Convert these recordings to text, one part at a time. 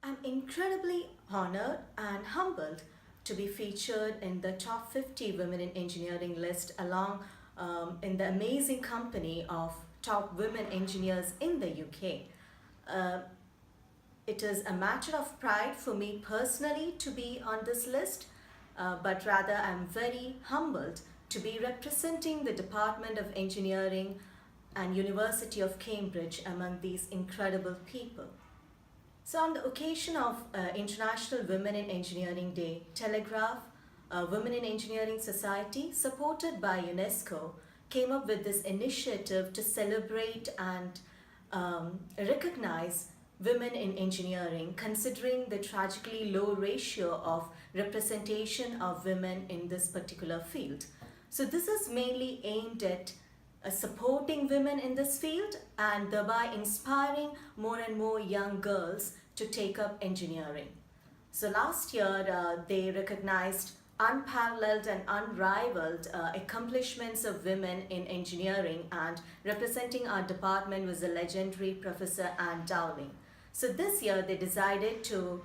I'm incredibly honored and humbled to be featured in the top 50 women in engineering list along in the amazing company of top women engineers in the UK. Uh, it is a matter of pride for me personally to be on this list, but rather I'm very humbled to be representing the Department of Engineering and University of Cambridge among these incredible people. So, on the occasion of International Women in Engineering Day, Telegraph, Women in Engineering Society, supported by UNESCO, came up with this initiative to celebrate and recognize women in engineering, considering the tragically low ratio of representation of women in this particular field. So, this is mainly aimed at supporting women in this field and thereby inspiring more and more young girls to take up engineering. So last year they recognized unparalleled and unrivaled accomplishments of women in engineering, and representing our department was the legendary Professor Anne Dowling. So this year they decided to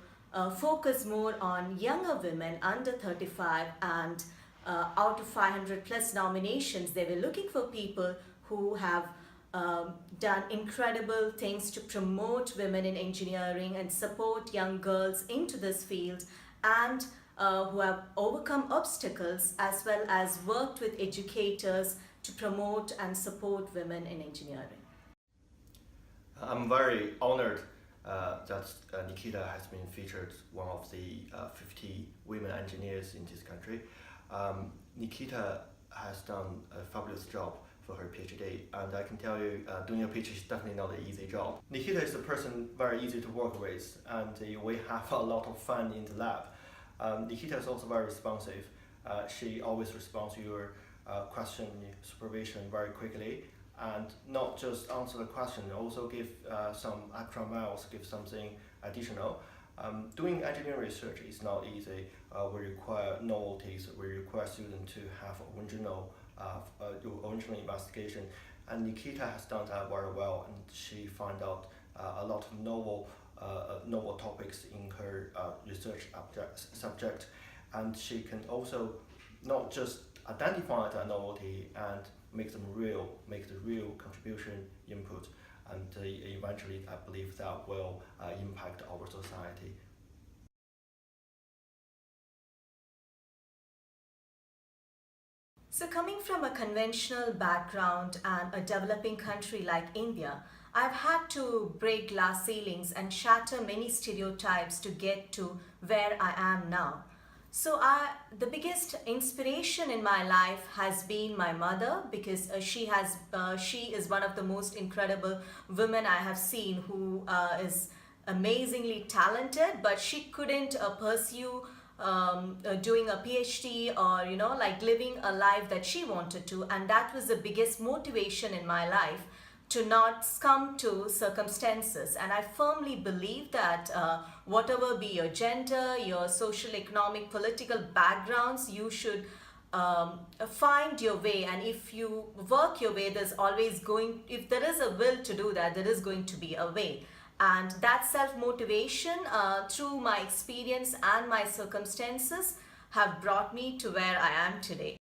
focus more on younger women under 35, and out of 500 plus nominations, they were looking for people who have done incredible things to promote women in engineering and support young girls into this field, and who have overcome obstacles as well as worked with educators to promote and support women in engineering. I'm very honored that Nikita has been featured one of the 50 women engineers in this country. Nikita has done a fabulous job for her PhD, and I can tell you doing a PhD is definitely not an easy job. Nikita is a person very easy to work with, and we have a lot of fun in the lab. Nikita is also very responsive. She always responds to your question supervision very quickly, and not just answer the question, also give some extra miles, give something additional. Doing engineering research is not easy. We require novelties, we require students to have do original investigation, and Nikita has done that very well, and she found out a lot of novel topics in her research subject, and she can also not just identify that novelty and make the real contribution input, and eventually I believe that will impact our society. So coming from a conventional background and a developing country like India, I've had to break glass ceilings and shatter many stereotypes to get to where I am now. So the biggest inspiration in my life has been my mother, because she is one of the most incredible women I have seen, who is amazingly talented, but she couldn't pursue doing a PhD, or like living a life that she wanted to, and that was the biggest motivation in my life, to not succumb to circumstances. And I firmly believe that whatever be your gender, your social, economic, political backgrounds, you should find your way, and if you work your way, if there is a will to do that, there is going to be a way. And that self-motivation through my experience and my circumstances have brought me to where I am today.